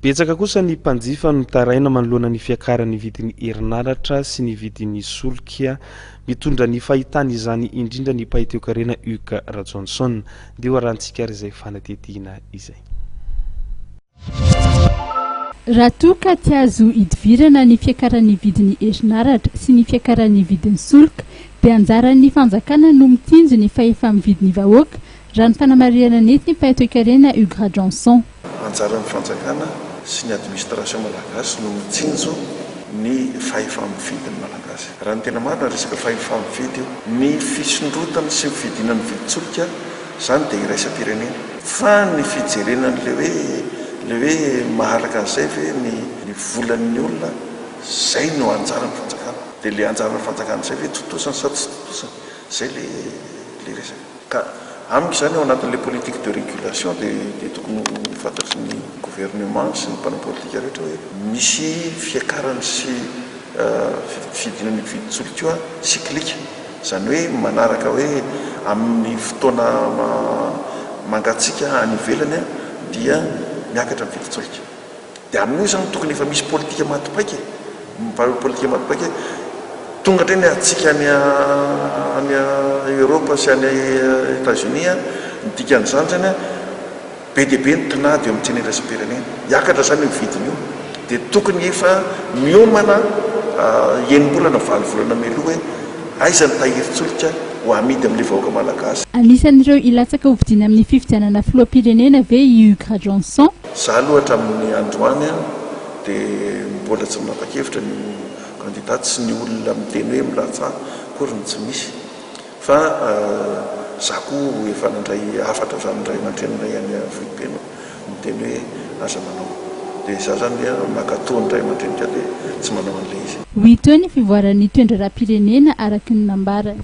Betsaka kosa ny mpanjifa no taraina manoloana ny fiakaran'ny vidin'ny herinaratra sy ny vidin'ny solika mitondra ny fahitana izany indrindra ny mpaiteokarena Hugues Rajohnson dia hoarantsika ary izay fanadidina izay. Raha toa ka tia azo hidivirana ny fiakaran'ny vidin'ny herinaratra sy ny fiakaran'ny vidin'ny solika dia anjaran'ny fanjakana no mitinjo ny fahefa-mividin'ny vahoaka raha ny fanamariana nety ny mpaiteokarena Hugues Rajohnson. Anjaran'ny fanjakana sy ny administration malagasy no mitsinjo ny fahefa-mividin'ny malagasy. Raha ny tena marina resaka fahefa-mividy io, ny fisondrotana sy fidinan'ny vidin-tsolika zany dia iraisam-pirenena. Fa ny fijerenan'le hoe maharaka an'izay ve ny volan'ny olona, zay no anjaran'ny fanjakana. Dia le anjaran'ny fanjakana izay ve totosana sa tsy totosana, zay le resaka. Ka amiko zany ao anatin'le politique de régulation dia tokony fantatry ny gouvernement sy ny mpanao politika rehetra hoe misy fiakarany sy fidinan'ny vidin-tsolika io siklika, zany hoe manaraka hoe amin'ny fotoana mangatsika any ivelany dia miakatra amin'ny vidin-tsolika. Dia amin'io zany tokony efa misy politika matipaika, politika matipaika tonga hatreny atsika any Europa sy any États-Unis midika an'izany zany be dia be ny tinady eo amin'ny tsena iraisam-pirenena, hiakatra zany ny vidiny io. Dia tokony efa miomana enim-bolana valo volana mialoha hoe aiza ny tahirin-tsolika ho amidy amin'ilay vahoaka malagasy. Anisan'ireo ilatsaka ho vidiana amin'ny fifidianana filoham-pirenena ve Hugues Rajohnson? Za aloha hatramin'ny androany dia mbola tsy manapa-kevitra ny kandidaty sy ny olona miteny hoe milatsa akory ny tsy misy. Fa za koa efa nandray afatra za nandray aman-drenina any Vohipeno miteny hoe aza manao. Dia za zany makatoa nindray aman-drenika dia tsy manao an'ilay izy. Ho ito ny fivoaran'ny toendra raha-pirenena araky ny nambara.